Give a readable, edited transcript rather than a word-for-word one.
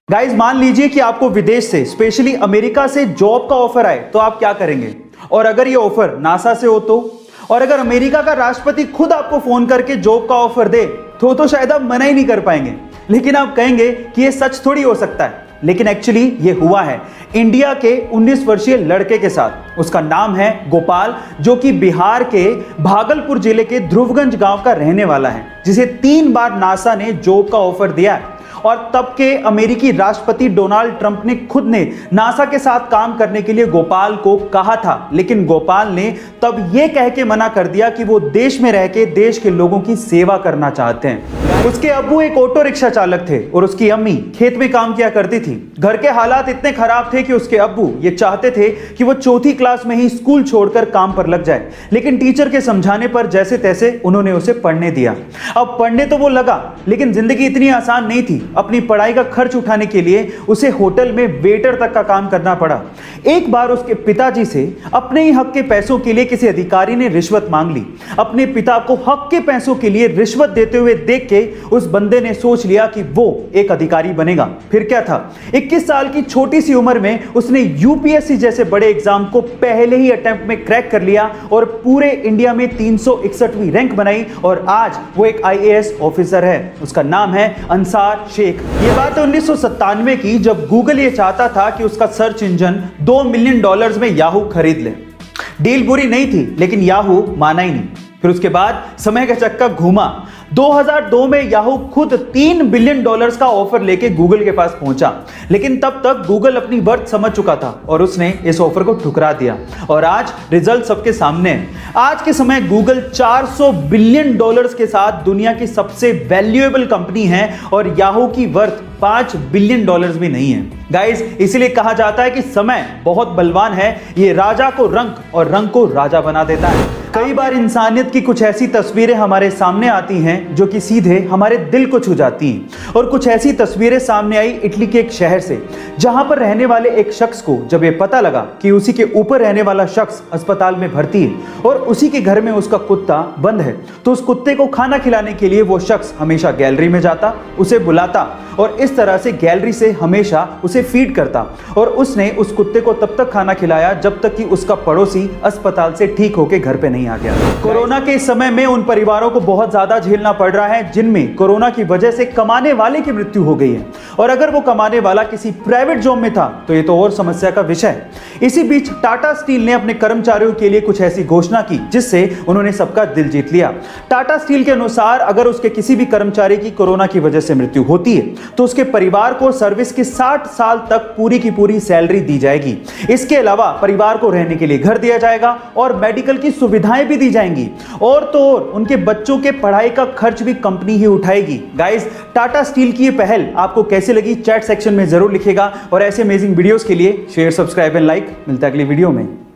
Guys मान लीजिए कि आपको विदेश से स्पेशली अमेरिका से जॉब का ऑफर आए तो आप क्या करेंगे? और अगर ये ऑफर नासा से हो तो? और अगर अमेरिका का राष्ट्रपति खुद आपको फोन करके जॉब का ऑफर दे तो शायद आप मना ही नहीं कर पाएंगे। लेकिन आप कहेंगे कि ये सच थोड़ी हो सकता है, लेकिन एक्चुअली ये हुआ है इंडिया के 19 वर्षीय लड़के के साथ। उसका नाम है गोपाल, जो कि बिहार के भागलपुर जिले के ध्रुवगंज गांव का रहने वाला है, जिसे 3 बार नासा ने जॉब का ऑफर दिया है। और तब के अमेरिकी राष्ट्रपति डोनाल्ड ट्रंप ने खुद ने नासा के साथ काम करने के लिए गोपाल को कहा था, लेकिन गोपाल ने तब यह कह के मना कर दिया कि वो देश में रह के देश के लोगों की सेवा करना चाहते हैं। उसके अब्बू एक ऑटो रिक्शा चालक थे और उसकी अम्मी खेत में काम किया करती थी। घर के हालात इतने खराब थे कि उसके अब्बू ये चाहते थे कि वो 4th क्लास में ही स्कूल छोड़कर काम पर लग जाए, लेकिन टीचर के समझाने पर जैसे तैसे उन्होंने उसे पढ़ने दिया। अब पढ़ने तो वो लगा, लेकिन जिंदगी इतनी आसान नहीं थी। अपनी पढ़ाई का खर्च उठाने के लिए उसे होटल में वेटर तक का काम करना पड़ा। एक बार उसके पिताजी से अपने ही हक के पैसों के लिए किसी अधिकारी ने रिश्वत मांग ली। अपने पिता को हक के पैसों के लिए रिश्वत देते हुए देख के उस बंदे ने सोच लिया कि वो एक अधिकारी बनेगा। फिर क्या था, 21 साल की छोटी सी उम्र में उसने यूपीएससी जैसे बड़े एग्जाम को पहले ही अटेम्प्ट में क्रैक कर लिया और पूरे इंडिया में 361वीं रैंक बनाई और आज वो एक आईएएस ऑफिसर है। उसका नाम है अंसार शेख। ये बात है 1997 की, जब गूगल ये चाहता था कि उसका सर्च इंजन $2 मिलियन में याहू खरीद ले। डील बुरी नहीं थी, लेकिन याहू माना ही नहीं। फिर उसके बाद समय का चक्का घूमा। 2002 में याहू खुद $3 बिलियन का ऑफर लेके गूगल के पास पहुंचा, लेकिन तब तक गूगल अपनी वर्थ समझ चुका था और उसने इस ऑफर को ठुकरा दिया। और आज रिजल्ट सबके सामने है। आज के समय गूगल $400 बिलियन के साथ दुनिया की सबसे वैल्यूएबल कंपनी है और याहू की वर्थ $5 बिलियन भी नहीं है। गाइस, इसलिए कहा जाता है कि समय बहुत बलवान है, ये राजा को रंक और रंक को राजा बना देता है। कई बार इंसानियत की कुछ ऐसी तस्वीरें हमारे सामने आती हैं जो कि सीधे हमारे दिल को छू जाती हैं। और कुछ ऐसी तस्वीरें सामने आई इटली के एक शहर से, जहां पर रहने वाले एक शख्स को जब ये पता लगा कि उसी के ऊपर रहने वाला शख्स अस्पताल में भर्ती है और उसी के घर में उसका कुत्ता बंद है, तो उस कुत्ते को खाना खिलाने के लिए वो शख्स हमेशा गैलरी में जाता, उसे बुलाता और इस तरह से गैलरी से हमेशा उसे फीड करता। और उसने उस कुत्ते को तब तक खाना खिलाया जब तक कि उसका पड़ोसी अस्पताल से ठीक होकर घर पे नहीं आ गया। कोरोना के समय में उन परिवारों को बहुत ज्यादा झेलना पड़ रहा है जिनमें कोरोना की वजह से कमाने वाले की मृत्यु हो गई है। और अगर वो कमाने वाला किसी प्राइवेट जॉब में था तो ये तो और समस्या का विषय है। इसी बीच टाटा स्टील ने अपने कर्मचारियों के लिए कुछ ऐसी घोषणा की जिससे उन्होंने सबका दिल जीत लिया। टाटा स्टील के अनुसार अगर उसके किसी भी कर्मचारी की कोरोना की वजह से मृत्यु होती है तो उसके परिवार को सर्विस के 60 साल तक पूरी की पूरी सैलरी दी जाएगी। इसके अलावा परिवार को रहने के लिए घर दिया जाएगा और मेडिकल की सुविधाएं भी दी जाएंगी। और तो और उनके बच्चों के पढ़ाई का खर्च भी कंपनी ही उठाएगी। गाइस, टाटा स्टील की ये पहल आपको कैसे लगी चैट सेक्शन में जरूर लिखेगा और ऐसे अमेजिंग वीडियोस के लिए शेयर, सब्सक्राइब एंड लाइक। मिलता है अगली वीडियो में।